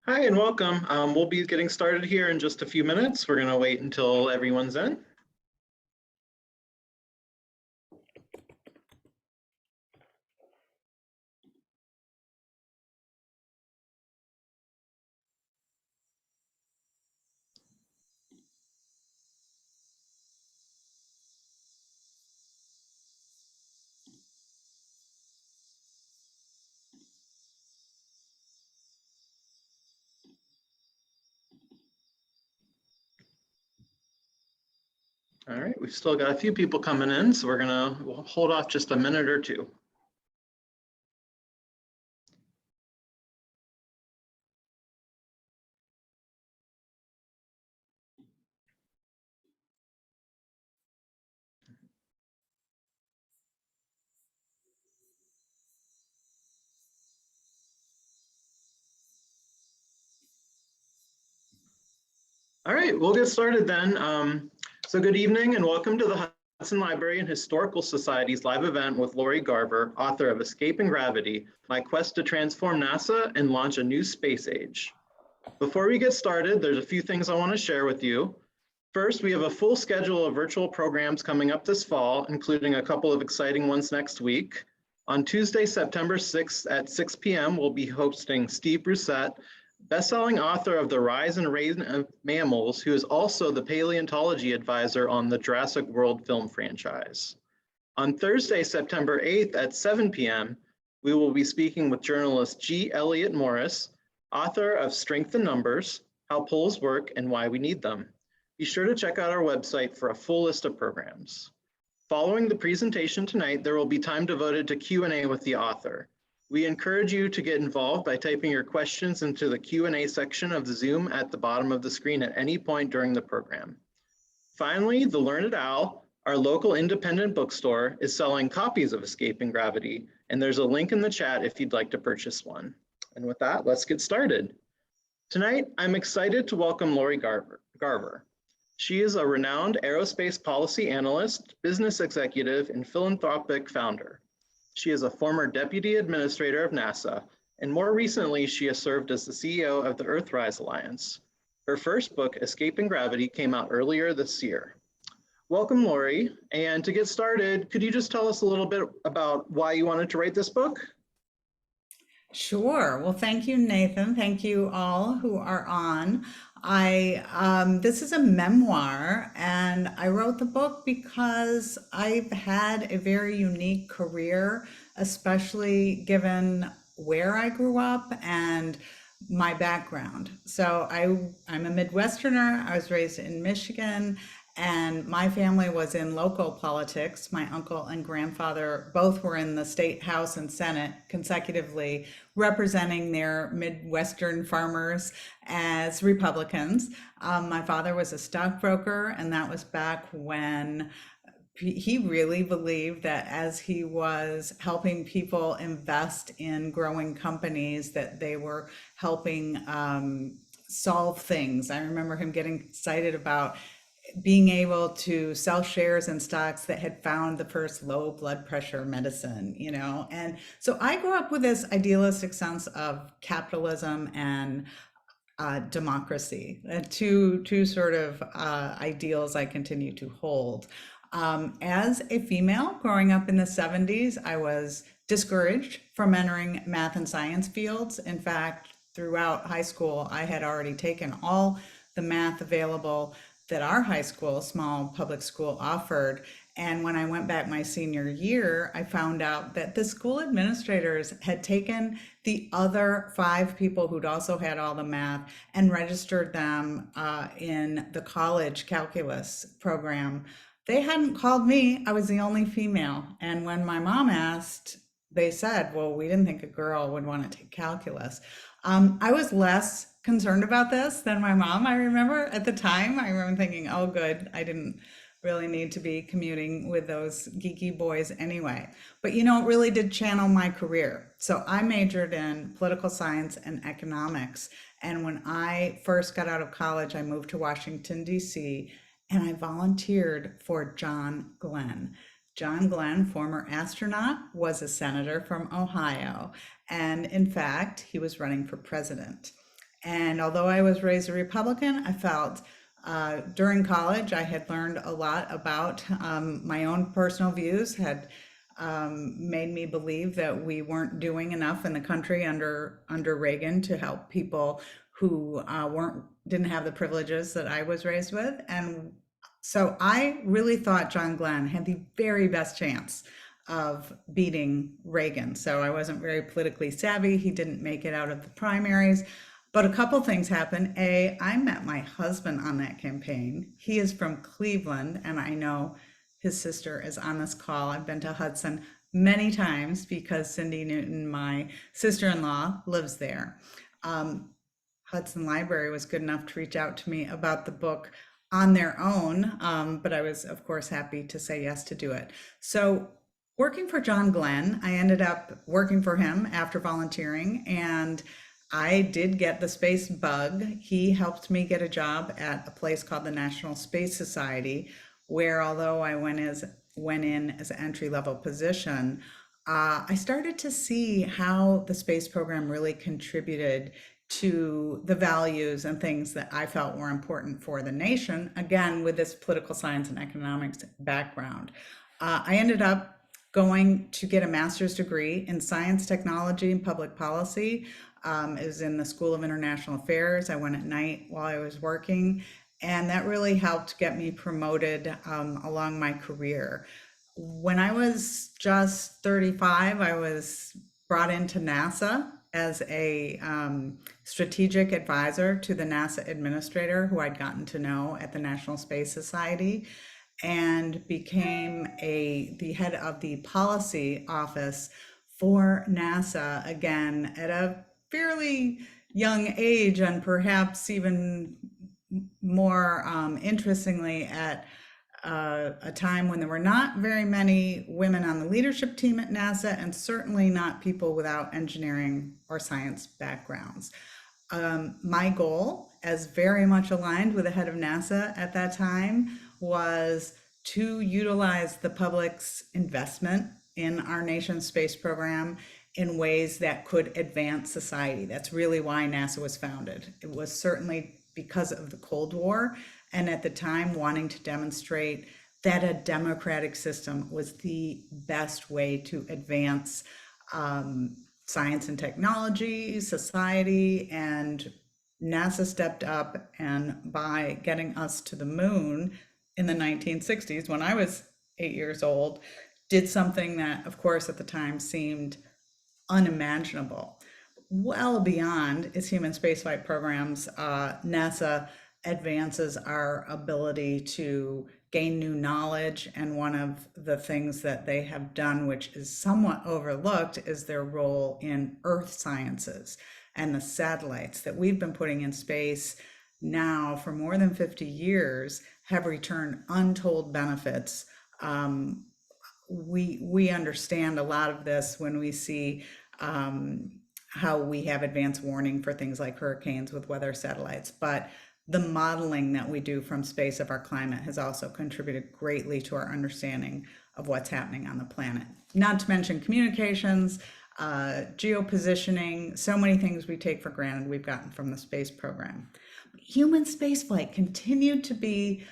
Hi and welcome. We'll be getting started here in just a few minutes. We're going to wait until everyone's in. All right, we've still got a few people coming in, so we'll hold off just a minute or two. All right, we'll get started then. So good evening and welcome to the Hudson Library and Historical Society's live event with Laurie Garver, author of Escaping Gravity, My Quest to Transform NASA and Launch a New Space Age. Before we get started, there's a few things I want to share with you. First, we have a full schedule of virtual programs coming up this fall, including a couple of exciting ones next week. On Tuesday, September 6th at 6 p.m., we'll be hosting Steve Brusette, best-selling author of The Rise and Reign of Mammals, who is also the paleontology advisor on the Jurassic World film franchise. On Thursday, September 8th at 7 p.m., we will be speaking with journalist G. Elliott Morris, author of Strength in Numbers, How Polls Work and Why We Need Them. Be sure to check out our website for a full list of programs. Following the presentation tonight, there will be time devoted to Q&A with the author. We encourage you to get involved by typing your questions into the Q&A section of the Zoom at the bottom of the screen at any point during the program. Finally, The Learned Owl, our local independent bookstore, is selling copies of Escaping Gravity, and there's a link in the chat if you'd like to purchase one. And with that, let's get started. Tonight, I'm excited to welcome Laurie Garver. She is a renowned aerospace policy analyst, business executive, and philanthropic founder. She is a former deputy administrator of NASA, and more recently, she has served as the CEO of the Earthrise Alliance. Her first book, Escaping Gravity, came out earlier this year. Welcome, Laurie. And to get started, could you just tell us a little bit about why you wanted to write this book? Sure. Well, thank you, Nathan. Thank you all who are on. This is a memoir, and I wrote the book because I've had a very unique career, especially given where I grew up and my background. I'm a Midwesterner. I was raised in Michigan, and my family was in local politics. My uncle and grandfather both were in the state house and senate consecutively, representing their Midwestern farmers as Republicans. My father was a stockbroker, and that was back when he really believed that as he was helping people invest in growing companies, that they were helping solve things. I remember him getting excited about being able to sell shares in stocks that had found the first low blood pressure medicine, And so I grew up with this idealistic sense of capitalism and democracy, two sort of ideals I continue to hold. As a female growing up in the 70s, I was discouraged from entering math and science fields. In fact, throughout high school, I had already taken all the math available that our high school, small public school, offered. And when I went back my senior year, I found out that the school administrators had taken the other 5 people who'd also had all the math and registered them in the college calculus program. They hadn't called me. I was the only female. And when my mom asked, they said, well, we didn't think a girl would want to take calculus. I was less concerned about this than my mom, I remember at the time. I remember thinking, oh, good, I didn't really need to be commuting with those geeky boys anyway. But it really did channel my career. So I majored in political science and economics. And when I first got out of college, I moved to Washington, D.C., and I volunteered for John Glenn. John Glenn, former astronaut, was a senator from Ohio. And in fact, he was running for president. And although I was raised a Republican, I felt during college I had learned a lot about my own personal views, had made me believe that we weren't doing enough in the country under Reagan to help people who didn't have the privileges that I was raised with. And so I really thought John Glenn had the very best chance of beating Reagan. So I wasn't very politically savvy. He didn't make it out of the primaries. But a couple things happened. I met my husband on that campaign. He is from Cleveland, and I know his sister is on this call. I've been to Hudson many times because Cindy Newton, my sister-in-law, lives there. Hudson Library was good enough to reach out to me about the book on their own, but I was, of course, happy to say yes to do it. So working for John Glenn, I ended up working for him after volunteering, and I did get the space bug. He helped me get a job at a place called the National Space Society, where although I went in as an entry-level position, I started to see how the space program really contributed to the values and things that I felt were important for the nation, again, with this political science and economics background. I ended up going to get a master's degree in science, technology, and public policy. It was in the School of International Affairs. I went at night while I was working, and that really helped get me promoted along my career. When I was just 35, I was brought into NASA as a strategic advisor to the NASA administrator who I'd gotten to know at the National Space Society, and became the head of the policy office for NASA, again at a fairly young age, and perhaps even more interestingly at a time when there were not very many women on the leadership team at NASA, and certainly not people without engineering or science backgrounds. My goal, as very much aligned with the head of NASA at that time, was to utilize the public's investment in our nation's space program in ways that could advance society. That's really why NASA was founded. It was certainly because of the Cold War, and at the time wanting to demonstrate that a democratic system was the best way to advance science and technology, society, and NASA stepped up, and by getting us to the moon in the 1960s, when I was 8 years old, did something that, of course, at the time seemed unimaginable. Well beyond its human spaceflight programs, NASA advances our ability to gain new knowledge. And one of the things that they have done, which is somewhat overlooked, is their role in Earth sciences and the satellites that we've been putting in space now for more than 50 years have returned untold benefits. We understand a lot of this when we see how we have advanced warning for things like hurricanes with weather satellites, but the modeling that we do from space of our climate has also contributed greatly to our understanding of what's happening on the planet. Not to mention communications, geopositioning, so many things we take for granted we've gotten from the space program. Human spaceflight continued to be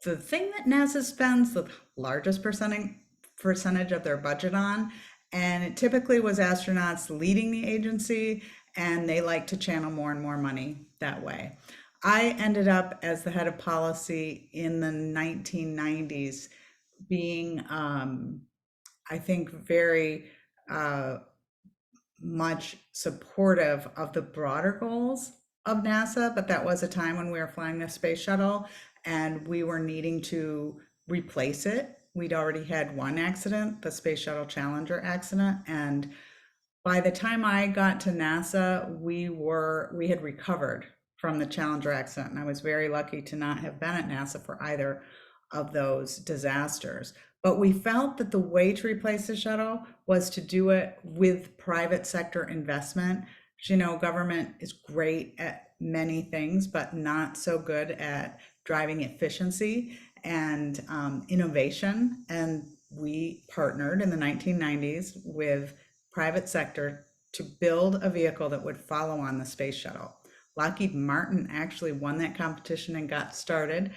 the thing that NASA spends the largest percentage of their budget on, and it typically was astronauts leading the agency, and they like to channel more and more money that way. I ended up as the head of policy in the 1990s, being, I think, very much supportive of the broader goals of NASA, but that was a time when we were flying the space shuttle and we were needing to replace it. We'd already had one accident, the Space Shuttle Challenger accident, and by the time I got to NASA, we had recovered from the Challenger accident, and I was very lucky to not have been at NASA for either of those disasters. But we felt that the way to replace the shuttle was to do it with private sector investment. You know, government is great at many things, but not so good at driving efficiency and innovation. And we partnered in the 1990s with private sector to build a vehicle that would follow on the space shuttle. Lockheed Martin actually won that competition and got started.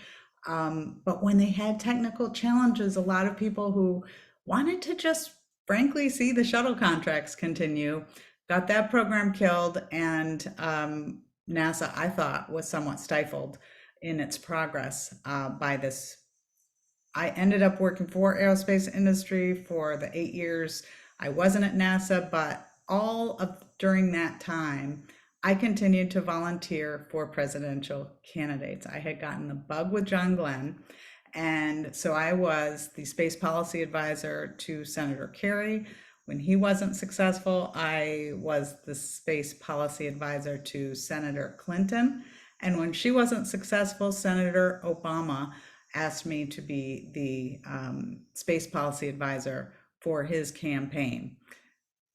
But when they had technical challenges, a lot of people who wanted to just frankly see the shuttle contracts continue got that program killed. And NASA, I thought, was somewhat stifled in its progress by this. I ended up working for aerospace industry for the 8 years I wasn't at NASA, but all of during that time, I continued to volunteer for presidential candidates. I had gotten the bug with John Glenn, and so I was the space policy advisor to Senator Kerry. When he wasn't successful, I was the space policy advisor to Senator Clinton. And when she wasn't successful, Senator Obama asked me to be the space policy advisor for his campaign.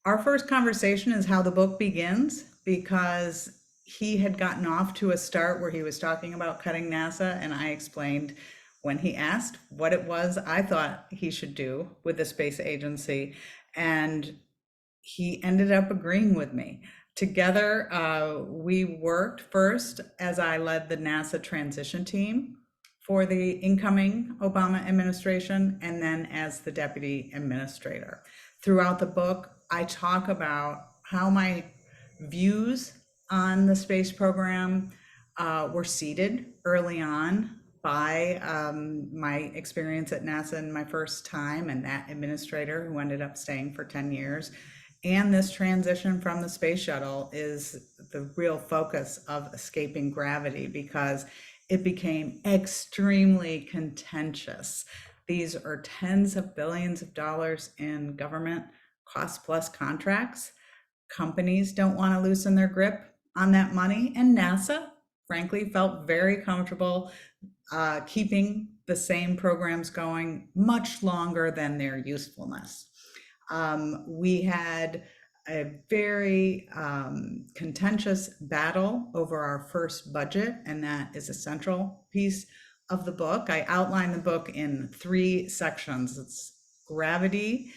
Our first conversation is how the book begins, because he had gotten off to a start where he was talking about cutting NASA, and I explained when he asked what it was I thought he should do with the space agency, and he ended up agreeing with me. Together, we worked first as I led the NASA transition team for the incoming Obama administration, and then as the deputy administrator. Throughout the book, I talk about how my views on the space program were seeded early on by my experience at NASA in my first time, and that administrator who ended up staying for 10 years. And this transition from the space shuttle is the real focus of escaping gravity, because it became extremely contentious. These are tens of billions of dollars in government cost plus contracts. Companies don't want to loosen their grip on that money, and NASA, frankly, felt very comfortable keeping the same programs going much longer than their usefulness. We had a very contentious battle over our first budget, and that is a central piece of the book. I outline the book in 3 sections. It's gravity,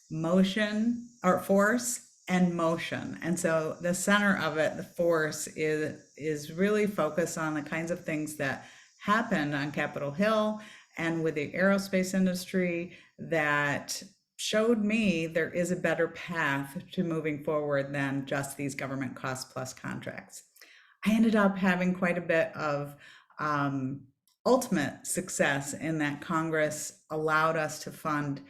motion or force, and motion. And so the center of it, the force, is really focused on the kinds of things that happened on Capitol Hill and with the aerospace industry that showed me there is a better path to moving forward than just these government cost plus contracts. I ended up having quite a bit of ultimate success in that Congress allowed us to fund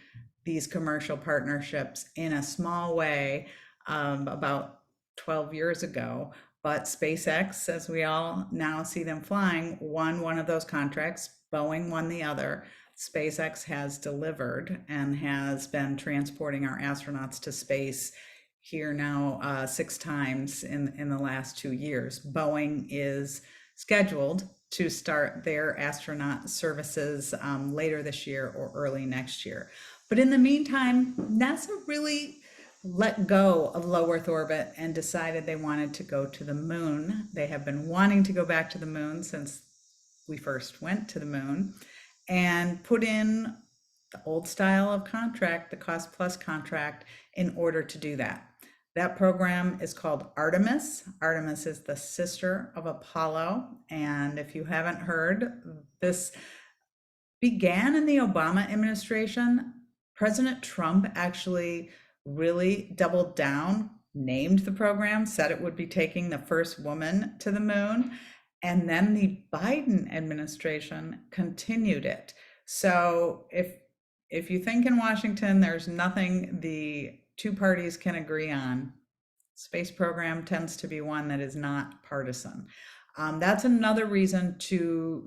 these commercial partnerships in a small way about 12 years ago. But SpaceX, as we all now see them flying, won one of those contracts. Boeing won the other. SpaceX has delivered and has been transporting our astronauts to space here now 6 times in the last 2 years. Boeing is scheduled to start their astronaut services later this year or early next year. But in the meantime, NASA really let go of low Earth orbit and decided they wanted to go to the moon. They have been wanting to go back to the moon since we first went to the moon, and put in the old style of contract, the cost plus contract, in order to do that. That program is called Artemis. Artemis is the sister of Apollo. And if you haven't heard, this began in the Obama administration. President Trump actually really doubled down, named the program, said it would be taking the first woman to the moon. And then the Biden administration continued it. So if you think in Washington there's nothing the 2 parties can agree on, space program tends to be one that is not partisan. That's another reason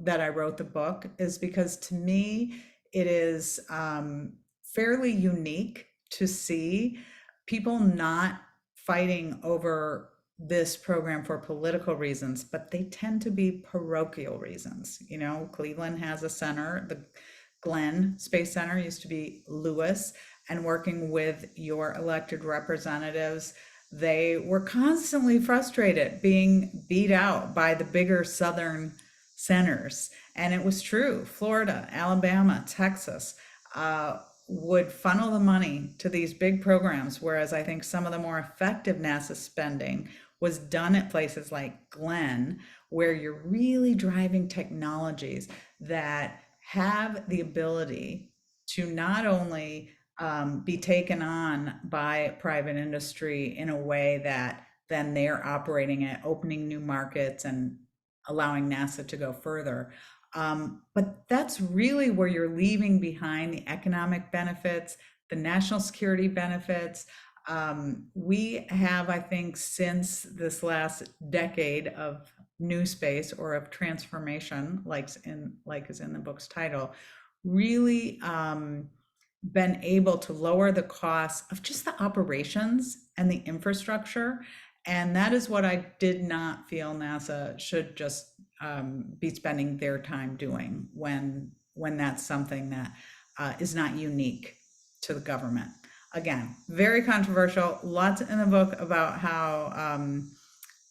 that I wrote the book, is because to me it is fairly unique to see people not fighting over this program for political reasons, but they tend to be parochial reasons. You know, Cleveland has a center, the Glenn Space Center used to be Lewis, and working with your elected representatives, they were constantly frustrated being beat out by the bigger southern centers. And it was true. Florida, Alabama, Texas would funnel the money to these big programs, whereas I think some of the more effective NASA spending was done at places like Glenn, where you're really driving technologies that have the ability to not only be taken on by private industry in a way that then they're operating it, opening new markets and allowing NASA to go further. But that's really where you're leaving behind the economic benefits, the national security benefits. We have, I think, since this last decade of new space or of transformation, like is in the book's title, really been able to lower the cost of just the operations and the infrastructure. And that is what I did not feel NASA should just be spending their time doing when that's something that is not unique to the government. Again, very controversial. Lots in the book about how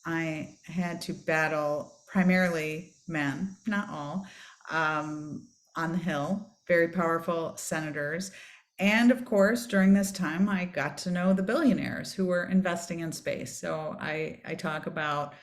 I had to battle primarily men, not all, on the Hill, very powerful senators. And of course, during this time, I got to know the billionaires who were investing in space. So I talk about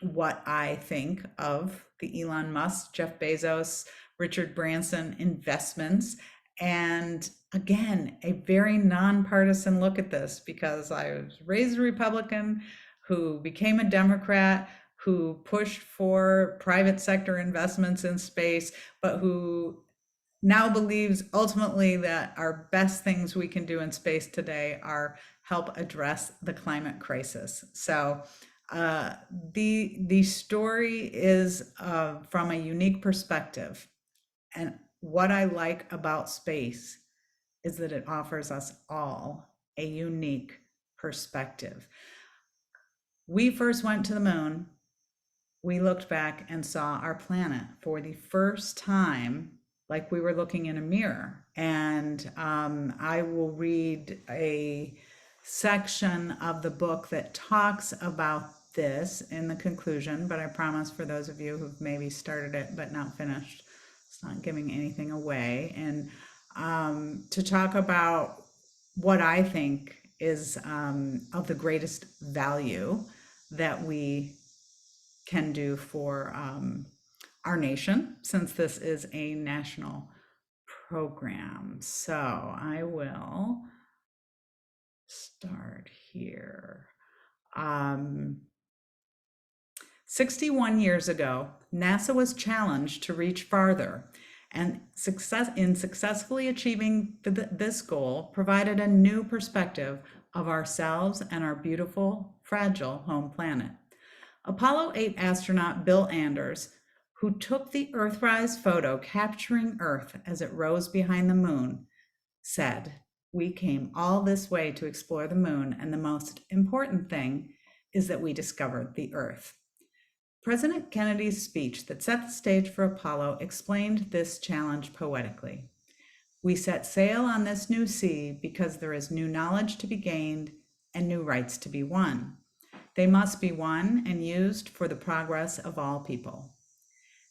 what I think of the Elon Musk, Jeff Bezos, Richard Branson investments. And again, a very nonpartisan look at this because I was raised a Republican who became a Democrat, who pushed for private sector investments in space, but who now believes ultimately that our best things we can do in space today are help address the climate crisis. So the story is from a unique perspective. And what I like about space is that it offers us all a unique perspective. We first went to the moon. We looked back and saw our planet for the first time, like we were looking in a mirror. And I will read a section of the book that talks about this in the conclusion, but I promise for those of you who've maybe started it but not finished, it's not giving anything away. And to talk about what I think is of the greatest value that we can do for our nation, since this is a national program. So I will start here. 61 years ago, NASA was challenged to reach farther, and successfully achieving this goal provided a new perspective of ourselves and our beautiful, fragile home planet. Apollo 8 astronaut Bill Anders, who took the Earthrise photo capturing Earth as it rose behind the moon, said, "We came all this way to explore the moon, and the most important thing is that we discovered the Earth." President Kennedy's speech that set the stage for Apollo explained this challenge poetically. "We set sail on this new sea because there is new knowledge to be gained and new rights to be won. They must be won and used for the progress of all people."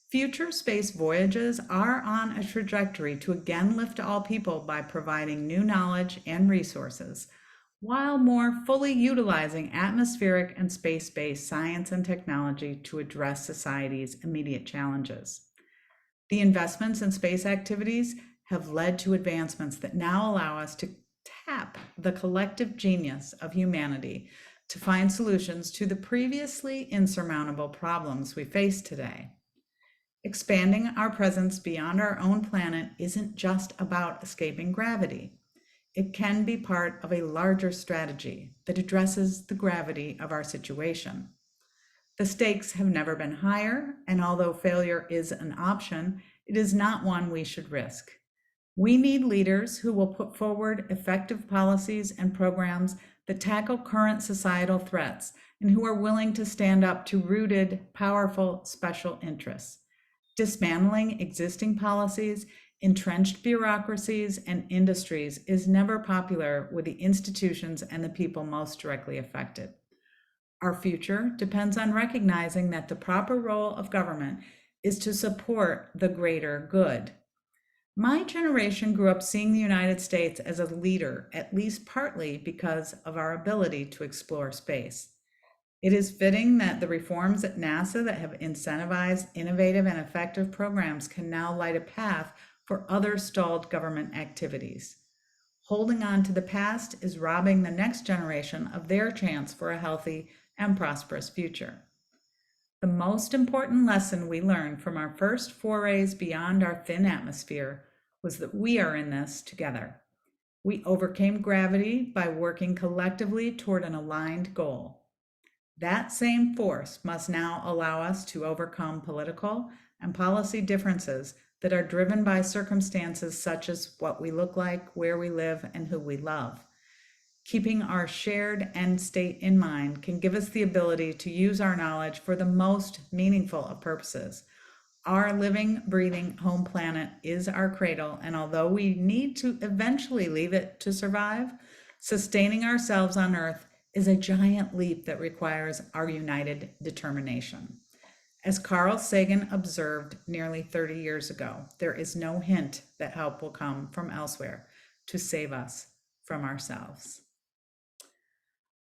Future space voyages are on a trajectory to again lift all people by providing new knowledge and resources, while more fully utilizing atmospheric and space-based science and technology to address society's immediate challenges. The investments in space activities have led to advancements that now allow us to tap the collective genius of humanity to find solutions to the previously insurmountable problems we face today. Expanding our presence beyond our own planet isn't just about escaping gravity. It can be part of a larger strategy that addresses the gravity of our situation. The stakes have never been higher, and although failure is an option, it is not one we should risk. We need leaders who will put forward effective policies and programs that tackle current societal threats and who are willing to stand up to rooted, powerful special interests. Dismantling existing policies, entrenched bureaucracies, and industries is never popular with the institutions and the people most directly affected. Our future depends on recognizing that the proper role of government is to support the greater good. My generation grew up seeing the United States as a leader, at least partly because of our ability to explore space. It is fitting that the reforms at NASA that have incentivized innovative and effective programs can now light a path for other stalled government activities. Holding on to the past is robbing the next generation of their chance for a healthy and prosperous future. The most important lesson we learned from our first forays beyond our thin atmosphere was that we are in this together. We overcame gravity by working collectively toward an aligned goal. That same force must now allow us to overcome political and policy differences that are driven by circumstances such as what we look like, where we live, and who we love. Keeping our shared end state in mind can give us the ability to use our knowledge for the most meaningful of purposes. Our living, breathing home planet is our cradle, and although we need to eventually leave it to survive, sustaining ourselves on Earth is a giant leap that requires our united determination. As Carl Sagan observed nearly 30 years ago, there is no hint that help will come from elsewhere to save us from ourselves.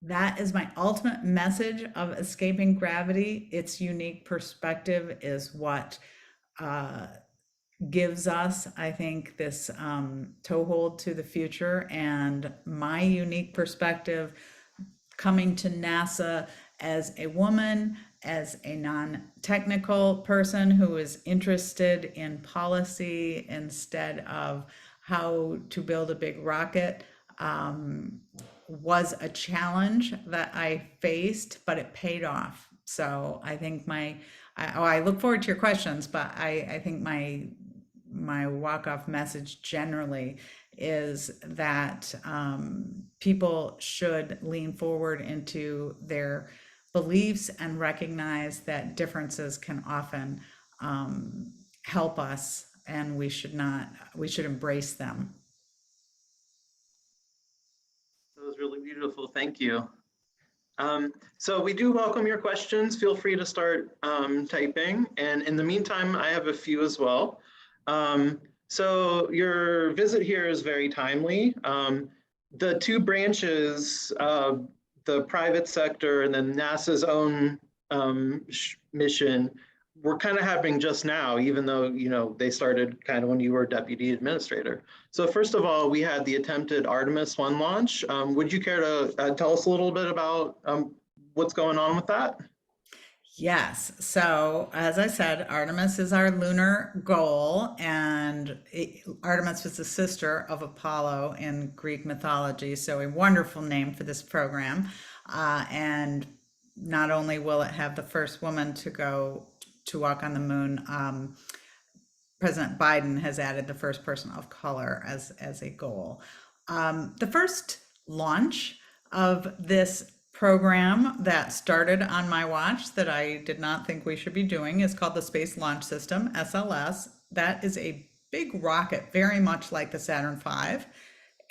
That is my ultimate message of escaping gravity. Its unique perspective is what gives us, I think, this toehold to the future. And my unique perspective coming to NASA as a woman, as a non-technical person who is interested in policy instead of how to build a big rocket, was a challenge that I faced, but it paid off. So I think I look forward to your questions, but I think my walk-off message generally is that people should lean forward into their beliefs and recognize that differences can often help us, and we should embrace them. That was really beautiful. Thank you. So we do welcome your questions. Feel free to start typing. And in the meantime, I have a few as well. So your visit here is very timely. The two branches, the private sector and then NASA's own mission, we're kind of happening just now, even though, you know, they started kind of when you were deputy administrator. So first of all, we had the attempted Artemis 1 launch. Would you care to tell us a little bit about what's going on with that? Yes. So, as I said, Artemis is our lunar goal, and Artemis was the sister of Apollo in Greek mythology. So, a wonderful name for this program. And not only will it have the first woman to walk on the moon, President Biden has added the first person of color as a goal. The first launch of this program that started on my watch that I did not think we should be doing is called the Space Launch System, SLS. That is a big rocket, very much like the Saturn V,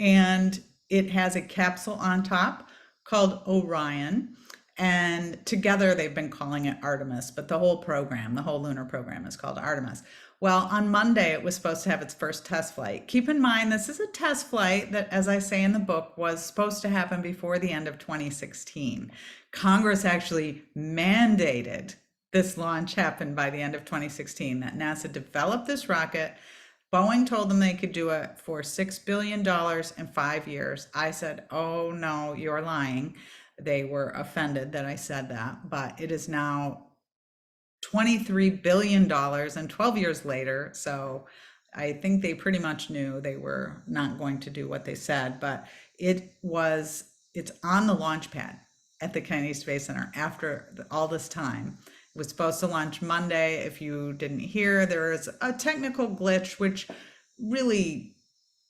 and it has a capsule on top called Orion. And together they've been calling it Artemis, but the whole program, the whole lunar program is called Artemis. Well, on Monday, it was supposed to have its first test flight. Keep in mind, this is a test flight that, as I say in the book, was supposed to happen before the end of 2016. Congress actually mandated this launch happen by the end of 2016, that NASA developed this rocket. Boeing told them they could do it for $6 billion in 5 years. I said, oh no, you're lying. They were offended that I said that, but it is now $23 billion and 12 years later. So I think they pretty much knew they were not going to do what they said, but it's on the launch pad at the Kennedy Space Center after all this time. It was supposed to launch Monday. If you didn't hear, there is a technical glitch, which really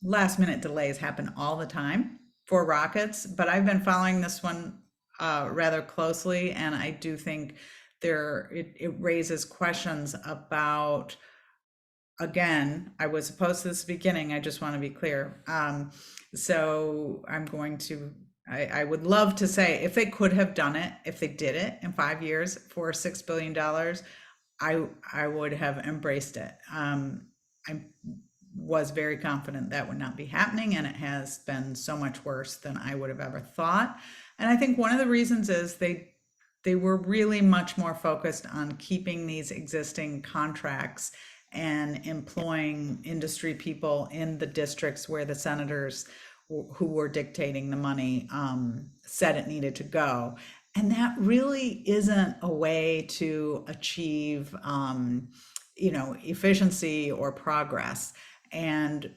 last minute delays happen all the time for rockets, but I've been following this one rather closely, and I do think it raises questions about, again, I was opposed to this beginning, I just want to be clear. So I would love to say if they could have done it, if they did it in 5 years for $6 billion, I would have embraced it. I was very confident that would not be happening, and it has been so much worse than I would have ever thought. And I think one of the reasons is they they were really much more focused on keeping these existing contracts and employing industry people in the districts where the senators who were dictating the money said it needed to go. And that really isn't a way to achieve, efficiency or progress. And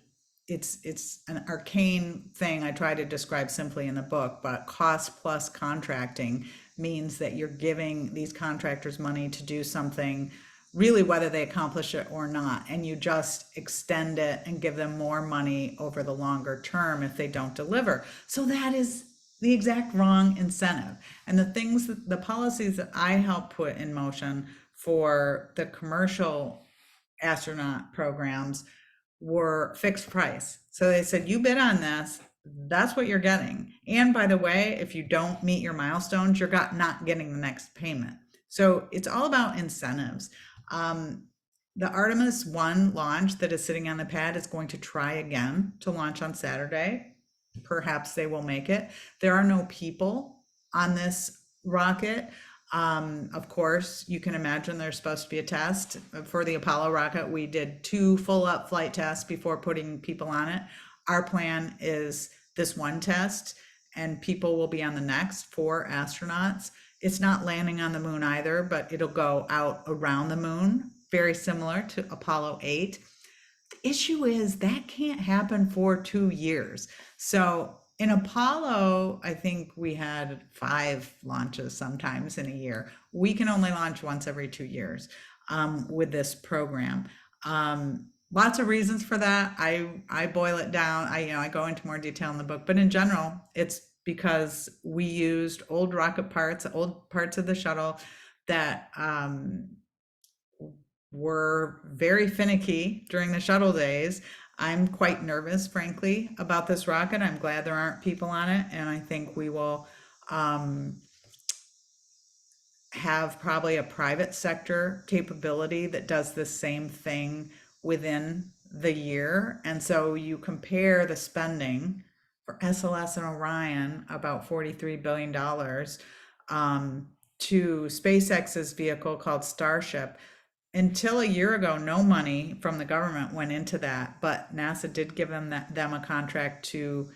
it's an arcane thing I try to describe simply in the book, but cost plus contracting means that you're giving these contractors money to do something really whether they accomplish it or not, and you just extend it and give them more money over the longer term if they don't deliver. So that is the exact wrong incentive. And the policies that I help put in motion for the commercial astronaut programs were fixed price. So they said, you bid on this, that's what you're getting. And by the way, if you don't meet your milestones, you're not getting the next payment. So it's all about incentives. The Artemis 1 launch that is sitting on the pad is going to try again to launch on Saturday. Perhaps they will make it. There are no people on this rocket. Of course, you can imagine there's supposed to be a test. For the Apollo rocket, we did 2 full-up flight tests before putting people on it. Our plan is this one test, and people will be on the next 4 astronauts. It's not landing on the moon either, but it'll go out around the moon, very similar to Apollo 8. The issue is that can't happen for 2 years. So in Apollo, I think we had 5 launches sometimes in a year. We can only launch once every 2 years with this program. Lots of reasons for that. I boil it down. I go into more detail in the book, but in general, it's because we used old rocket parts, old parts of the shuttle that were very finicky during the shuttle days. I'm quite nervous, frankly, about this rocket. I'm glad there aren't people on it, and I think we will have probably a private sector capability that does the same thing within the year. And so you compare the spending for SLS and Orion, about $43 billion, to SpaceX's vehicle called Starship. Until a year ago, no money from the government went into that, but NASA did give them a contract to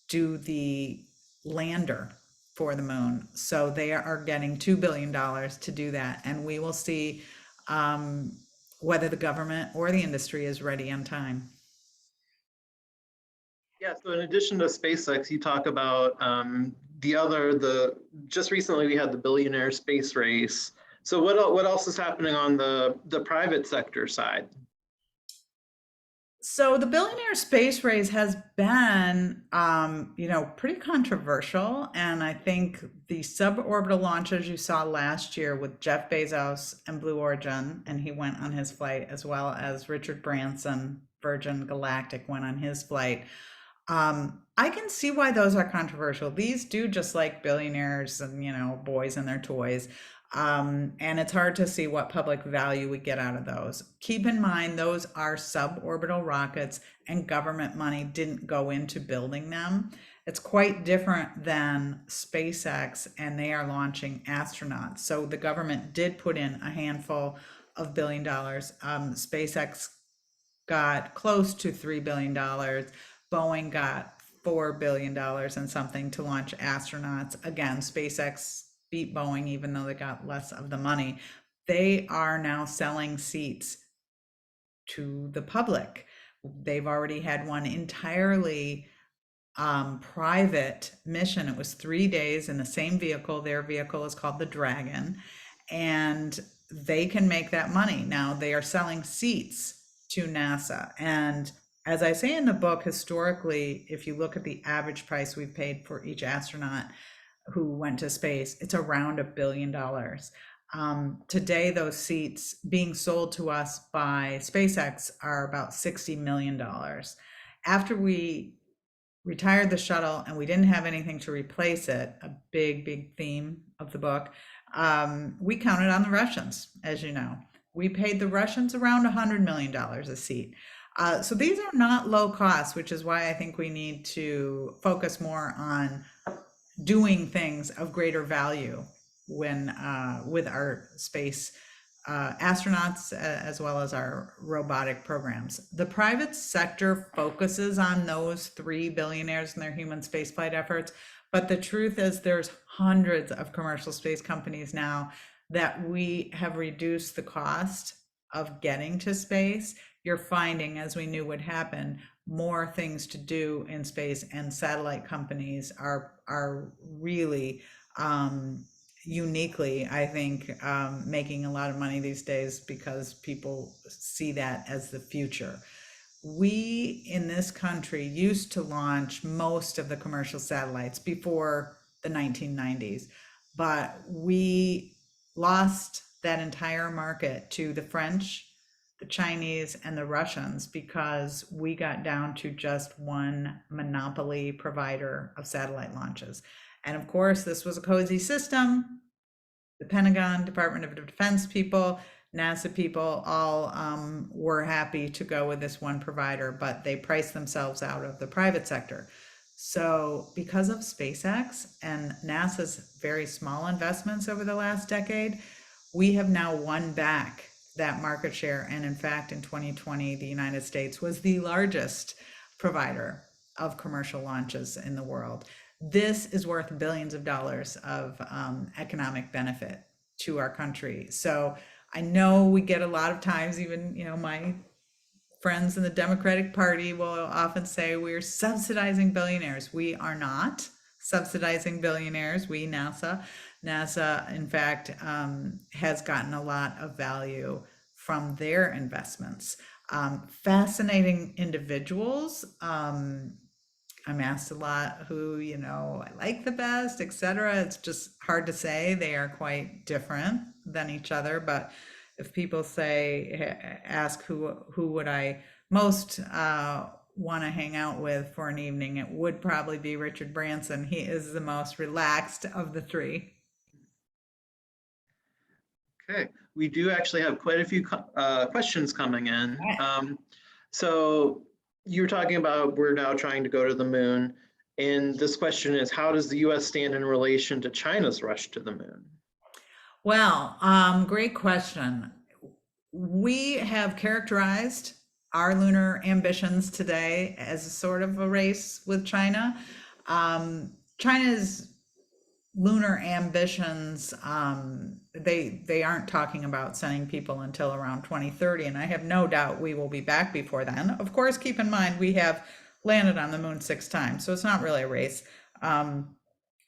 do the lander for the moon. So they are getting $2 billion to do that. And we will see whether the government or the industry is ready on time. Yeah, so in addition to SpaceX, you talk about just recently we had the Billionaire space race. So what else is happening on the private sector side? So the Billionaire space race has been, pretty controversial. And I think the suborbital launches you saw last year with Jeff Bezos and Blue Origin, and he went on his flight, as well as Richard Branson, Virgin Galactic, went on his flight. I can see why those are controversial. These do just like billionaires and, boys and their toys. And it's hard to see what public value we get out of those. Keep in mind, those are suborbital rockets and government money didn't go into building them. It's quite different than SpaceX, and they are launching astronauts. So the government did put in a handful of $1 billion. SpaceX got close to $3 billion. Boeing got $4 billion and something to launch astronauts. Again, SpaceX beat Boeing, even though they got less of the money. They are now selling seats to the public. They've already had one entirely private mission. It was 3 days in the same vehicle. Their vehicle is called the Dragon, and they can make that money. Now they are selling seats to NASA. And as I say in the book, historically, if you look at the average price we've paid for each astronaut who went to space, it's around $1 billion. Today, those seats being sold to us by SpaceX are about $60 million. After we retired the shuttle and we didn't have anything to replace it, a big theme of the book, we counted on the Russians, as you know. We paid the Russians around $100 million a seat. So these are not low cost, which is why I think we need to focus more on doing things of greater value when with our space astronauts as well as our robotic programs. The private sector focuses on those three billionaires and their human spaceflight efforts, but the truth is there's hundreds of commercial space companies now that we have reduced the cost of getting to space. You're finding, as we knew would happen, more things to do in space, and satellite companies are really uniquely, I think, making a lot of money these days because people see that as the future. We in this country used to launch most of the commercial satellites before the 1990s, but we lost that entire market to the French, the Chinese, and the Russians because we got down to just one monopoly provider of satellite launches. And of course, this was a cozy system. The Pentagon, Department of Defense people, NASA people all were happy to go with this one provider, but they priced themselves out of the private sector. So because of SpaceX and NASA's very small investments over the last decade, we have now won back that market share. And in fact, in 2020, the United States was the largest provider of commercial launches in the world. This is worth billions of dollars of economic benefit to our country. So I know we get a lot of times, even, my friends in the Democratic Party will often say we're subsidizing billionaires. We are not subsidizing billionaires. NASA, in fact, has gotten a lot of value from their investments. Fascinating individuals. I'm asked a lot who, I like the best, etc. It's just hard to say. They are quite different than each other. But if people ask who would I most want to hang out with for an evening, it would probably be Richard Branson. He is the most relaxed of the three. Okay, we do actually have quite a few questions coming in. So you're talking about we're now trying to go to the moon. And this question is, how does the US stand in relation to China's rush to the moon? Well, great question. We have characterized our lunar ambitions today as a sort of a race with China. China's lunar ambitions, they aren't talking about sending people until around 2030, and I have no doubt we will be back before then. Of course, keep in mind we have landed on the moon 6 times, so it's not really a race.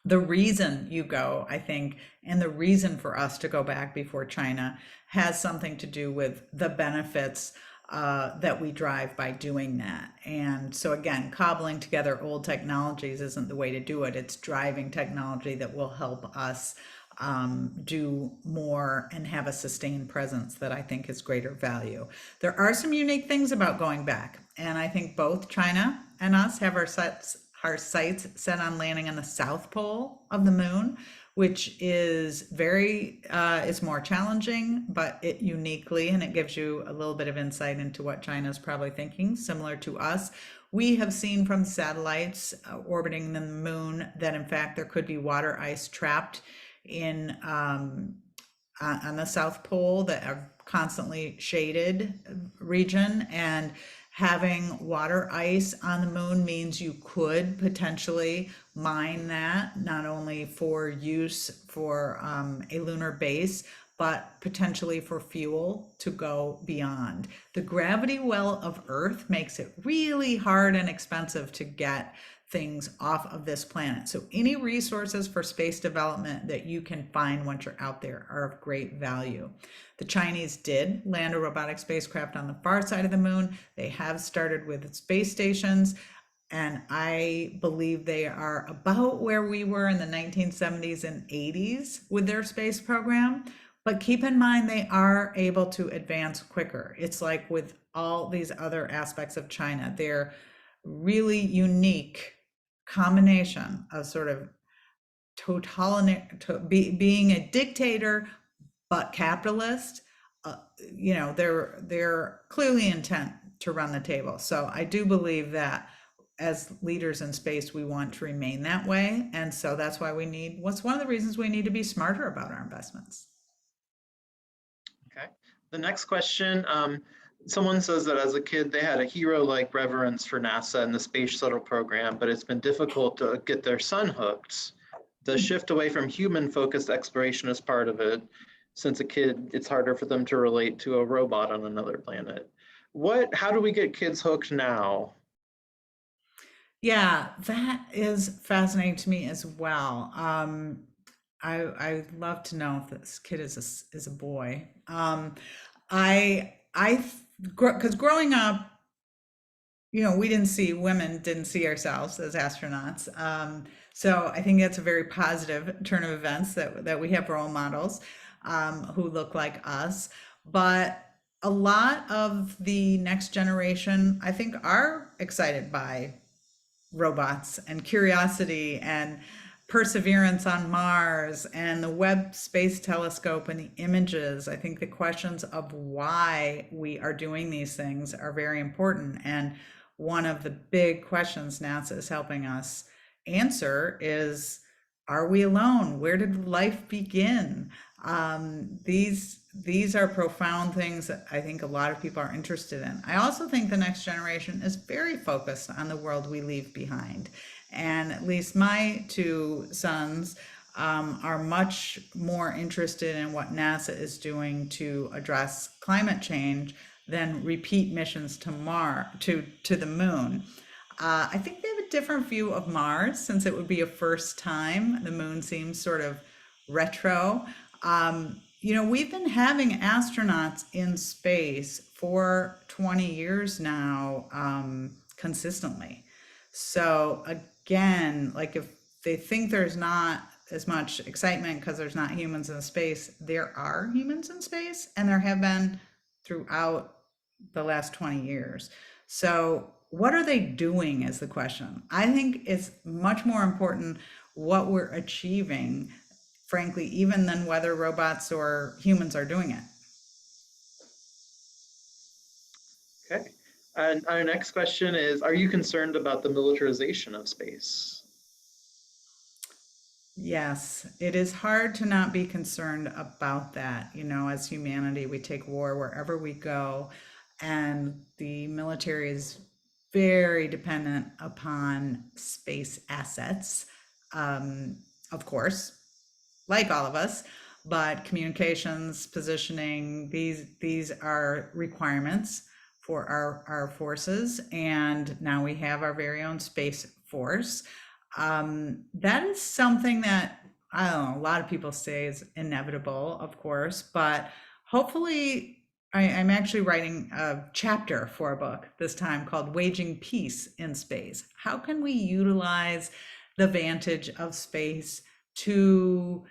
The reason you go, I think, and the reason for us to go back before China has something to do with the benefits that we drive by doing that. And so again, cobbling together old technologies isn't the way to do it. It's driving technology that will help us do more and have a sustained presence that I think is greater value. There are some unique things about going back, and I think both China and us have our sights set on landing on the south pole of the moon, which is it's more challenging, but it uniquely, and it gives you a little bit of insight into what China's probably thinking, similar to us. We have seen from satellites orbiting the moon that in fact there could be water ice trapped in on the South Pole, that are constantly shaded region, and having water ice on the moon means you could potentially mine that, not only for use for a lunar base, but potentially for fuel to go beyond. The gravity well of Earth makes it really hard and expensive to get things off of this planet. So any resources for space development that you can find once you're out there are of great value. The Chinese did land a robotic spacecraft on the far side of the moon. They have started with space stations, and I believe they are about where we were in the 1970s and 80s with their space program. But keep in mind, they are able to advance quicker. It's like with all these other aspects of China, they're really unique combination of sort of being a dictator but capitalist. They're clearly intent to run the table. So I do believe that as leaders in space, we want to remain that way. And so that's why what's one of the reasons we need to be smarter about our investments. Okay. The next question, someone says that as a kid, they had a hero-like reverence for NASA and the space shuttle program, but it's been difficult to get their son hooked. The shift away from human-focused exploration is part of it. Since a kid, it's harder for them to relate to a robot on another planet. How do we get kids hooked now? Yeah, that is fascinating to me as well. I'd love to know if this kid is a boy. I because growing up, we didn't see ourselves as astronauts. So I think that's a very positive turn of events that we have role models who look like us. But a lot of the next generation, I think, are excited by robots and curiosity and perseverance on Mars and the Webb Space Telescope and the images. I think the questions of why we are doing these things are very important. And one of the big questions NASA is helping us answer is, are we alone? Where did life begin? These are profound things that I think a lot of people are interested in. I also think the next generation is very focused on the world we leave behind. And at least my two sons are much more interested in what NASA is doing to address climate change than repeat missions to to the moon. I think they have a different view of Mars since it would be a first time. The moon seems sort of retro. We've been having astronauts in space for 20 years now, consistently. So again, like if they think there's not as much excitement because there's not humans in space, there are humans in space, and there have been throughout the last 20 years. So what are they doing is the question. I think it's much more important what we're achieving, frankly, even than whether robots or humans are doing it. Okay. And our next question is, are you concerned about the militarization of space? Yes, it is hard to not be concerned about that. As humanity, we take war wherever we go, and the military is very dependent upon space assets, of course, like all of us, but communications, positioning, these are requirements for our forces. And now we have our very own space force. That is something that, I don't know, a lot of people say is inevitable, of course, but hopefully I'm actually writing a chapter for a book this time called Waging Peace in Space. How can we utilize the vantage of space to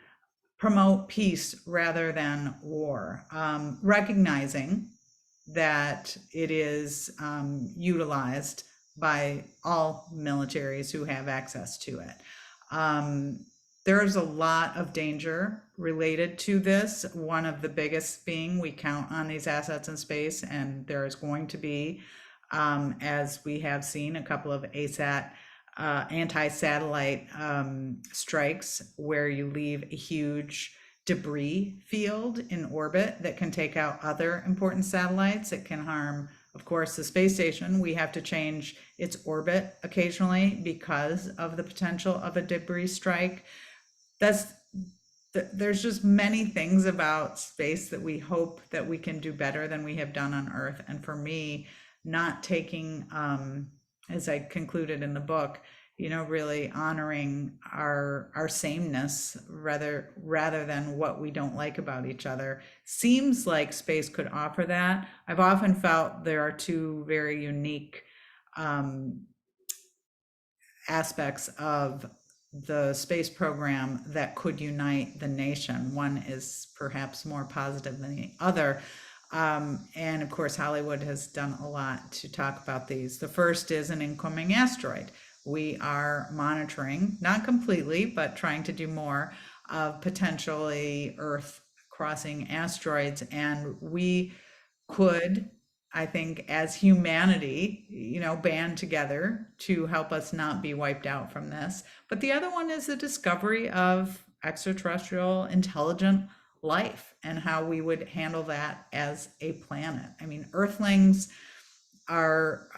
promote peace rather than war, recognizing that it is utilized by all militaries who have access to it. There's a lot of danger related to this. One of the biggest being we count on these assets in space, and there is going to be, as we have seen, a couple of ASAT anti-satellite strikes where you leave a huge debris field in orbit that can take out other important satellites. It can harm, of course, the space station. We have to change its orbit occasionally because of the potential of a debris strike. There's just many things about space that we hope that we can do better than we have done on Earth. And for me, not taking, as I concluded in the book, really honoring our sameness rather than what we don't like about each other, seems like space could offer that. I've often felt there are two very unique aspects of the space program that could unite the nation. One is perhaps more positive than the other. And of course, Hollywood has done a lot to talk about these. The first is an incoming asteroid. We are monitoring, not completely, but trying to do more of potentially Earth crossing asteroids. And we could I think, as humanity, band together to help us not be wiped out from this. But the other one is the discovery of extraterrestrial intelligent life and how we would handle that as a planet. I mean, Earthlings are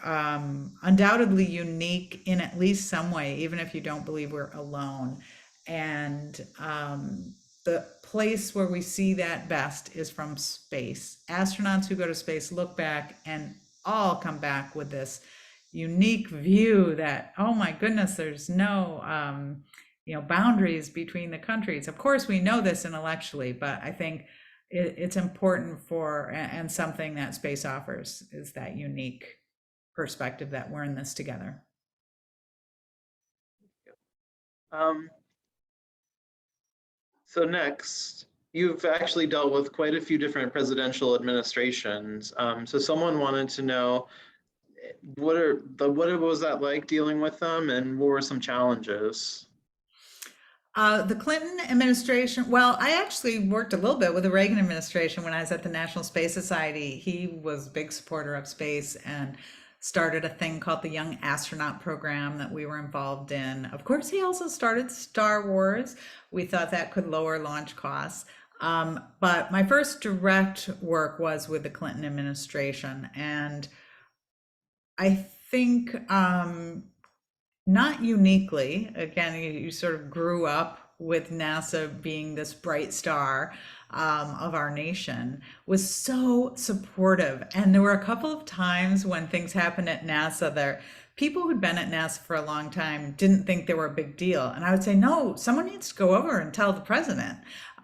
undoubtedly unique in at least some way, even if you don't believe we're alone. And the place where we see that best is from space. Astronauts who go to space look back and all come back with this unique view that, oh my goodness, there's no boundaries between the countries. Of course, we know this intellectually, but I think it's important for, and something that space offers is that unique perspective that we're in this together. So next, you've actually dealt with quite a few different presidential administrations. So someone wanted to know what was that like dealing with them, and what were some challenges? The Clinton administration, well, I actually worked a little bit with the Reagan administration when I was at the National Space Society. He was a big supporter of space and started a thing called the Young Astronaut Program that we were involved in. Of course, he also started Star Wars. We thought that could lower launch costs. But my first direct work was with the Clinton administration. And I think not uniquely, again, you sort of grew up with NASA being this bright star of our nation, was so supportive. And there were a couple of times when things happened at NASA that people who'd been at NASA for a long time didn't think they were a big deal. And I would say, no, someone needs to go over and tell the president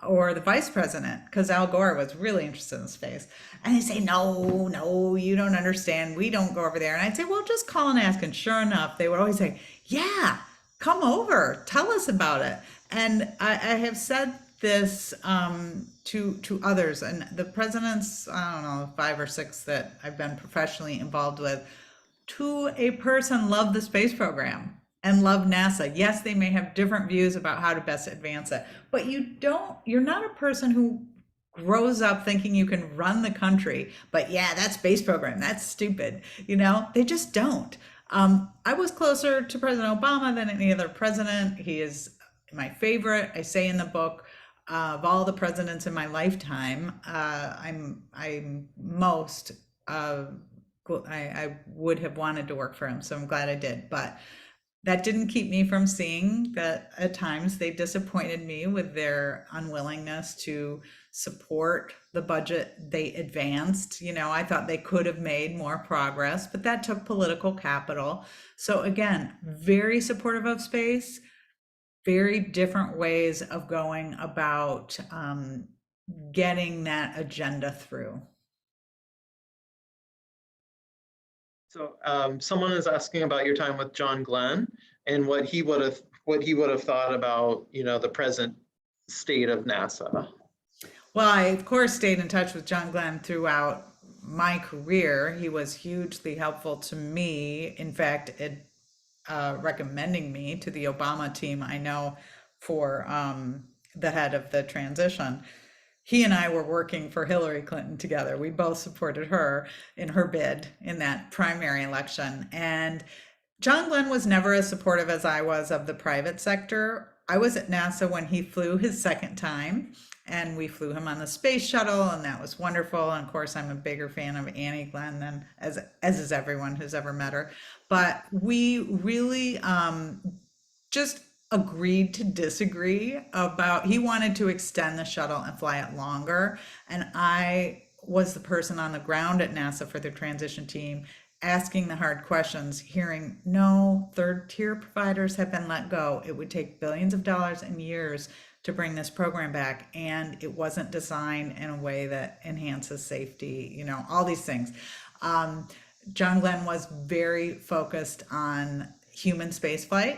or the vice president, because Al Gore was really interested in space. And they say, no, you don't understand. We don't go over there. And I'd say, well, just call and ask. And sure enough, they would always say, yeah, come over, tell us about it. And I have said this to others, and the presidents, I don't know, 5 or 6 that I've been professionally involved with, to a person, love the space program and love NASA. Yes, they may have different views about how to best advance it, but you're not a person who grows up thinking you can run the country, but yeah, that space program, that's stupid. They just don't. I was closer to President Obama than any other president. He is my favorite. I say in the book, of all the presidents in my lifetime, I'm most, I would have wanted to work for him. So I'm glad I did. But that didn't keep me from seeing that at times they disappointed me with their unwillingness to support the budget they advanced. I thought they could have made more progress, but that took political capital. So again, very supportive of space, very different ways of going about getting that agenda through. So someone is asking about your time with John Glenn and what he would have thought about, the present state of NASA. Well, I of course stayed in touch with John Glenn throughout my career. He was hugely helpful to me. In fact, recommending me to the Obama team, I know, for the head of the transition. He and I were working for Hillary Clinton together. We both supported her in her bid in that primary election. And John Glenn was never as supportive as I was of the private sector. I was at NASA when he flew his second time, and we flew him on the space shuttle, and that was wonderful. And of course, I'm a bigger fan of Annie Glenn than as is everyone who's ever met her. But we really just agreed to disagree about, he wanted to extend the shuttle and fly it longer. And I was the person on the ground at NASA for the transition team, asking the hard questions, hearing no third tier providers have been let go. It would take billions of dollars and years to bring this program back, and it wasn't designed in a way that enhances safety, all these things. John Glenn was very focused on human spaceflight.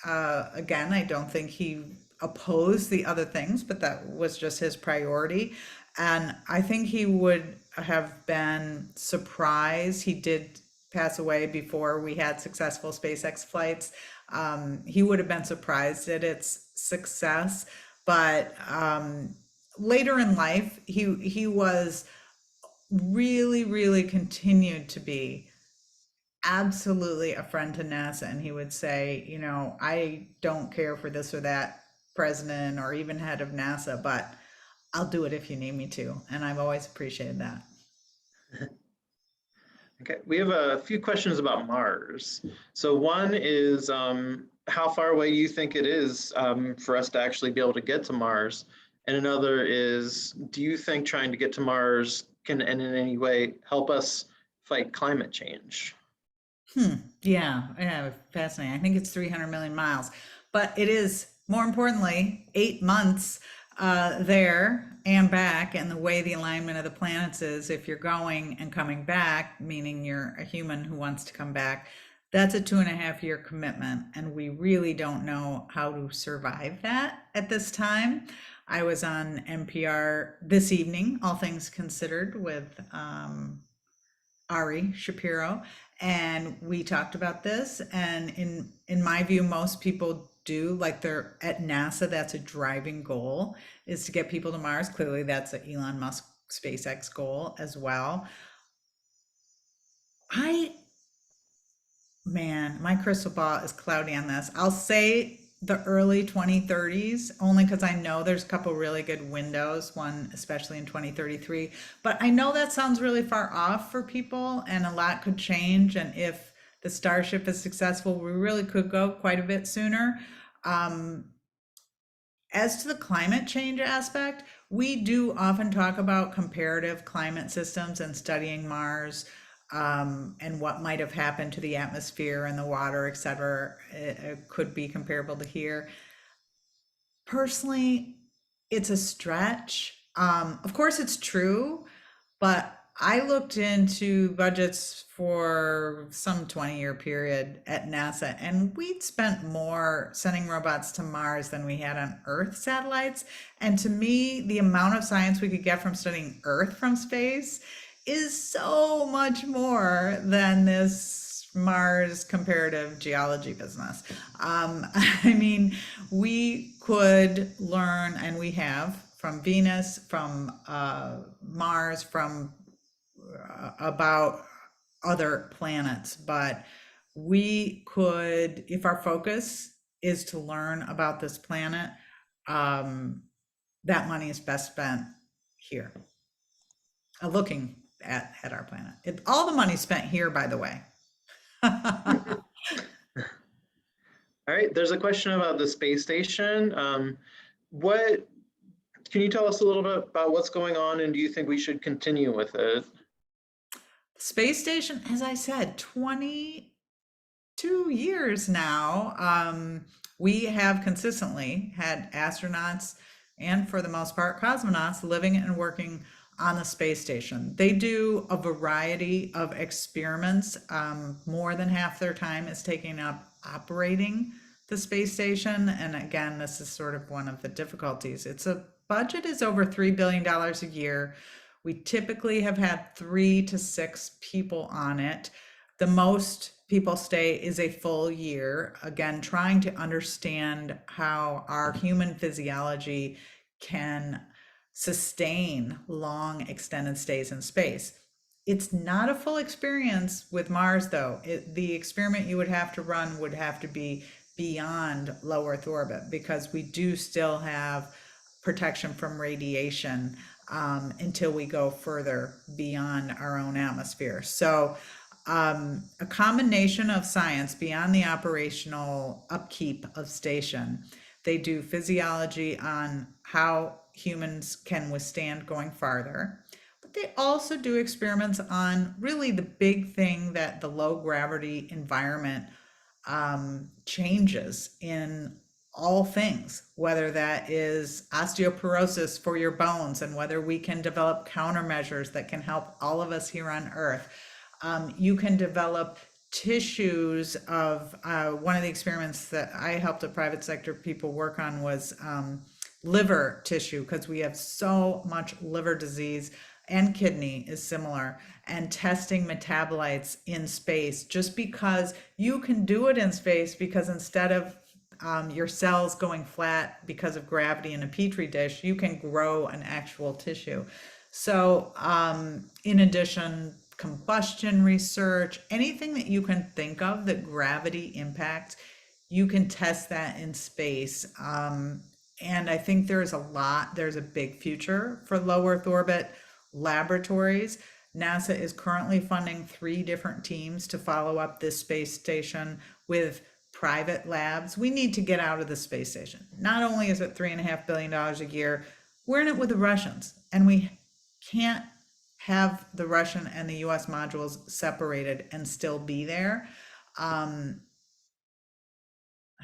Again, I don't think he opposed the other things, but that was just his priority. And I think he would have been surprised. He did pass away before we had successful SpaceX flights. He would have been surprised at its success. But later in life, he was really, really continued to be absolutely a friend to NASA. And he would say, I don't care for this or that president or even head of NASA, but I'll do it if you need me to. And I've always appreciated that. Okay, we have a few questions about Mars. So one is how far away do you think it is for us to actually be able to get to Mars? And another is, do you think trying to get to Mars can in any way help us fight climate change? Yeah, fascinating. I think it's 300 million miles, but it is more importantly 8 months there and back. And the way the alignment of the planets is, if you're going and coming back, meaning you're a human who wants to come back, that's a 2.5 year commitment. And we really don't know how to survive that at this time. I was on NPR this evening, all things considered, with Ari Shapiro, and we talked about this. And in my view, most people do, like, they're at NASA. That's a driving goal, is to get people to Mars. Clearly, that's an Elon Musk SpaceX goal as well. I Man, my crystal ball is cloudy on this. I'll say the early 2030s, only because I know there's a couple really good windows, one especially in 2033. But I know that sounds really far off for people, and a lot could change. And if the Starship is successful, we really could go quite a bit sooner. Um, as to the climate change aspect, we do often talk about comparative climate systems and studying Mars, and what might have happened to the atmosphere and the water, et cetera. It could be comparable to here. Personally, it's a stretch. Of course, it's true, but I looked into budgets for some 20-year period at NASA, and we'd spent more sending robots to Mars than we had on Earth satellites. And to me, the amount of science we could get from studying Earth from space is so much more than this Mars comparative geology business. I mean, we could learn, and we have, from Venus, from Mars, from about other planets, but we could, if our focus is to learn about this planet, um, that money is best spent here, looking at our planet. All the money spent here, by the way. All right, there's a question about the space station. What can you tell us a little bit about what's going on, and do you think we should continue with it? Space station, as I said, 22 years now. We have consistently had astronauts and, for the most part, cosmonauts living and working on the space station. They do a variety of experiments. More than half their time is taken up operating the space station. And again, this is sort of one of the difficulties. Its a budget is over $3 billion a year. We typically have had 3 to 6 people on it. The most people stay is a full year, again, trying to understand how our human physiology can sustain long extended stays in space. It's not a full experience with Mars, though. The experiment you would have to run would have to be beyond low Earth orbit, because we do still have protection from radiation until we go further beyond our own atmosphere. So a combination of science beyond the operational upkeep of station. They do physiology on how humans can withstand going farther, but they also do experiments on really the big thing that the low gravity environment changes in all things, whether that is osteoporosis for your bones, and whether we can develop countermeasures that can help all of us here on Earth. You can develop tissues of one of the experiments that I helped a private sector people work on was liver tissue, because we have so much liver disease, and kidney is similar, and testing metabolites in space, just because you can do it in space, because instead of your cells going flat because of gravity in a petri dish, you can grow an actual tissue. So, in addition, combustion research, anything that you can think of that gravity impacts, you can test that in space. And I think there's a big future for low Earth orbit laboratories. NASA is currently funding 3 different teams to follow up this space station with private labs. We need to get out of the space station. Not only is it $3.5 billion a year, we're in it with the Russians, and we can't have the Russian and the US modules separated and still be there. Um,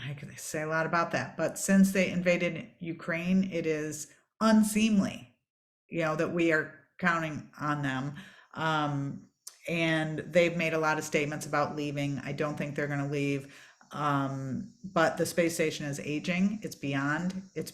I could say a lot about that, but since they invaded Ukraine, it is unseemly, that we are counting on them. Um, and they've made a lot of statements about leaving. I don't think they're going to leave. But the space station is aging. It's beyond its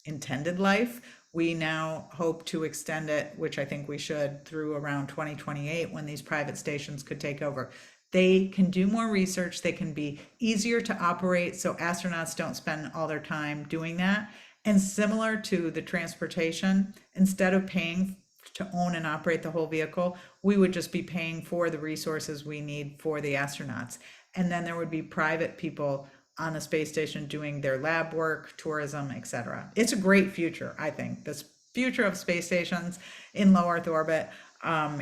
intended life. We now hope to extend it, which I think we should, through around 2028 when these private stations could take over. They can do more research, they can be easier to operate, so astronauts don't spend all their time doing that. And similar to the transportation, instead of paying to own and operate the whole vehicle, we would just be paying for the resources we need for the astronauts. And then there would be private people on the space station doing their lab work, tourism, etc. It's a great future, I think. This future of space stations in low Earth orbit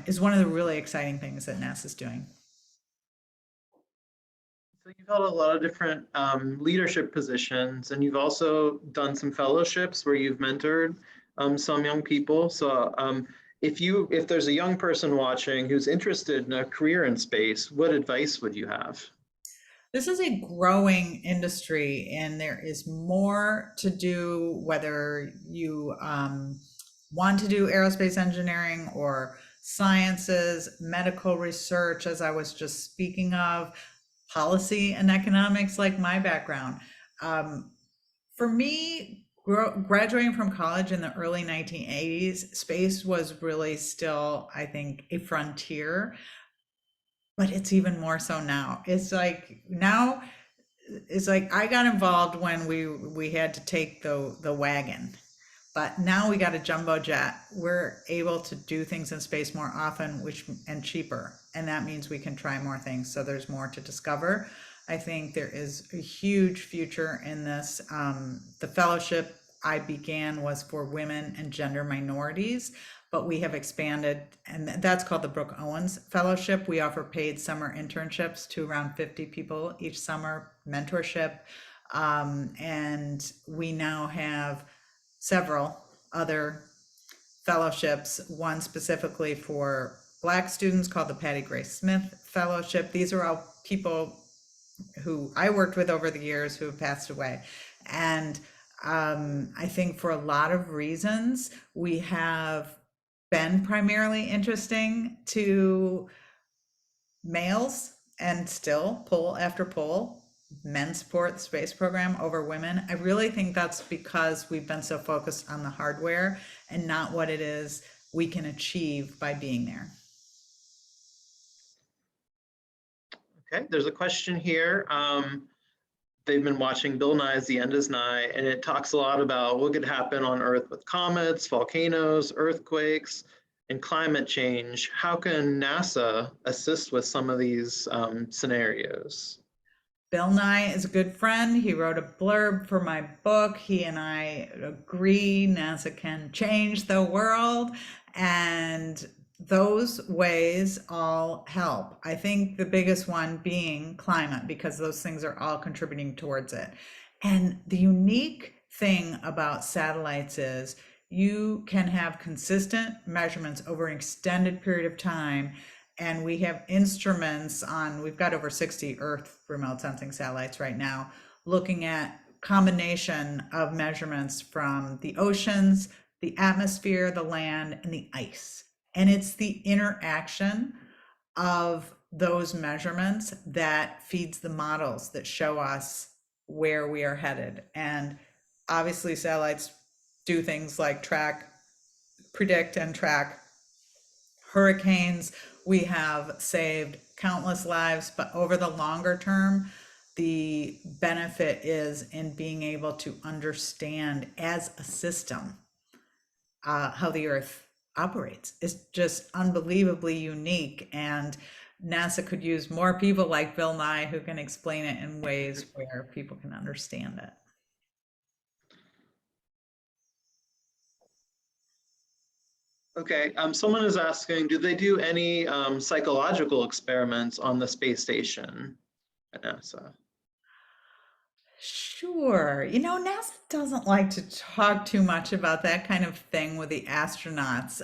is one of the really exciting things that NASA's doing. So you've held a lot of different leadership positions, and you've also done some fellowships where you've mentored some young people. So if there's a young person watching who's interested in a career in space, what advice would you have? This is a growing industry, and there is more to do, whether you want to do aerospace engineering or sciences, medical research, as I was just speaking of, policy and economics, like my background. For me, graduating from college in the early 1980s, space was really still, I think, a frontier, but it's even more so now. It's like I got involved when we had to take the wagon, but now we got a jumbo jet. We're able to do things in space more often, and cheaper, and that means we can try more things. So there's more to discover. I think there is a huge future in this. The fellowship I began was for women and gender minorities, but we have expanded, and that's called the Brook Owens Fellowship. We offer paid summer internships to around 50 people each summer, mentorship, and we now have several other fellowships, one specifically for Black students called the Patty Grace Smith Fellowship. These are all people who I worked with over the years who have passed away. And I think for a lot of reasons, we have been primarily interesting to males, and still, poll after poll, men support the space program over women. I really think that's because we've been so focused on the hardware and not what it is we can achieve by being there. Okay, there's a question here. They've been watching Bill Nye's The End is Nigh, and it talks a lot about what could happen on Earth with comets, volcanoes, earthquakes, and climate change. How can NASA assist with some of these scenarios? Bill Nye is a good friend. He wrote a blurb for my book. He and I agree NASA can change the world, and those ways all help. I think the biggest one being climate, because those things are all contributing towards it. And the unique thing about satellites is you can have consistent measurements over an extended period of time. And we have instruments we've got over 60 Earth remote sensing satellites right now, looking at combination of measurements from the oceans, the atmosphere, the land, and the ice. And it's the interaction of those measurements that feeds the models that show us where we are headed. And obviously satellites do things like predict and track hurricanes. We have saved countless lives, but over the longer term, the benefit is in being able to understand as a system how the Earth operates. It's just unbelievably unique, and NASA could use more people like Bill Nye who can explain it in ways where people can understand it. Okay, someone is asking, do they do any psychological experiments on the space station at NASA? Sure. NASA doesn't like to talk too much about that kind of thing with the astronauts.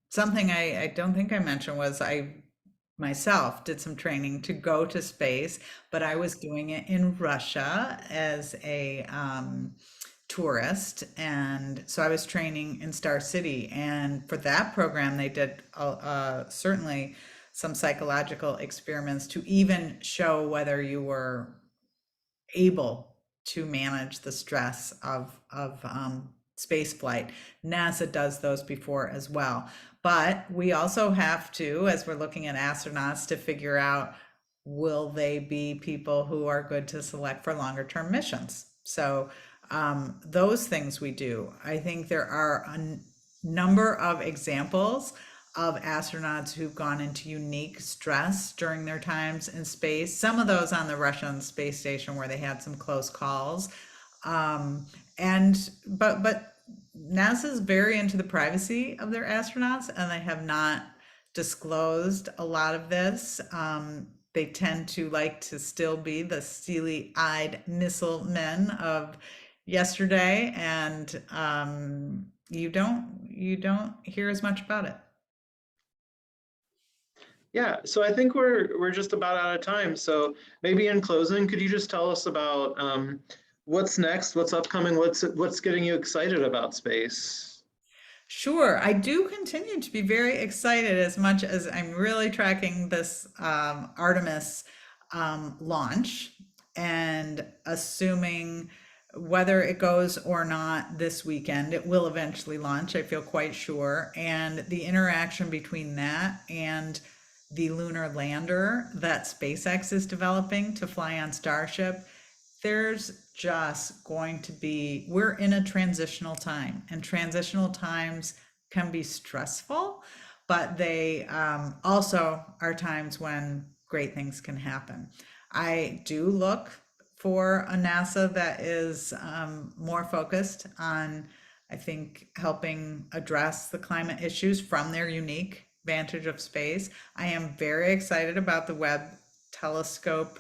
Something I don't think I mentioned was I myself did some training to go to space, but I was doing it in Russia as a tourist. And so I was training in Star City. And for that program, they did certainly some psychological experiments to even show whether you were able to manage the stress of space flight. NASA does those before as well. But we also have to, as we're looking at astronauts, to figure out, will they be people who are good to select for longer term missions? So those things we do. I think there are a number of examples of astronauts who've gone into unique stress during their times in space. Some of those on the Russian space station where they had some close calls. But NASA is very into the privacy of their astronauts, and they have not disclosed a lot of this. They tend to like to still be the steely-eyed missile men of yesterday, and you don't hear as much about it. Yeah, so I think we're just about out of time. So maybe in closing, could you just tell us about what's next, what's upcoming, what's getting you excited about space? Sure, I do continue to be very excited as much as I'm really tracking this Artemis launch and assuming whether it goes or not this weekend, it will eventually launch, I feel quite sure. And the interaction between that and the lunar lander that SpaceX is developing to fly on Starship, there's just going to be, we're in a transitional time, and transitional times can be stressful, but they also are times when great things can happen. I do look for a NASA that is more focused on, I think, helping address the climate issues from their unique vantage of space. I am very excited about the Webb telescope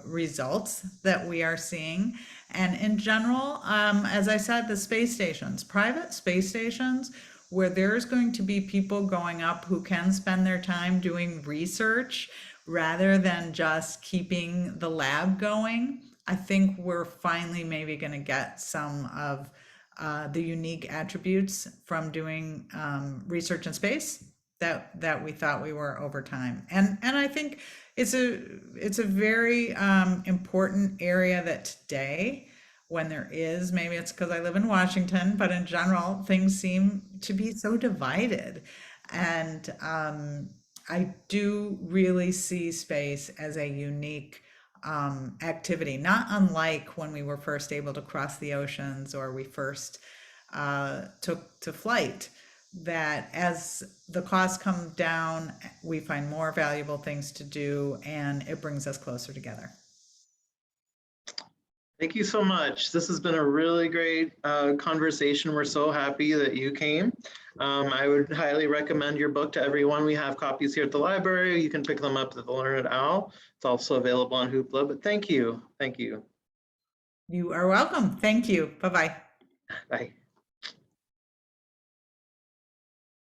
results that we are seeing. And in general, as I said, the space stations, private space stations, where there's going to be people going up who can spend their time doing research rather than just keeping the lab going. I think we're finally maybe going to get some of the unique attributes from doing research in space that we thought we were over time. And I think it's a very important area that today, when there is, maybe it's because I live in Washington, but in general, things seem to be so divided. And I do really see space as a unique activity, not unlike when we were first able to cross the oceans or we first took to flight, that as the costs come down, we find more valuable things to do and it brings us closer together. Thank you so much. This has been a really great conversation. We're so happy that you came. I would highly recommend your book to everyone. We have copies here at the library. You can pick them up at the Learned Owl. It's also available on Hoopla, but thank you. Thank you. You are welcome. Thank you. Bye-bye. Bye.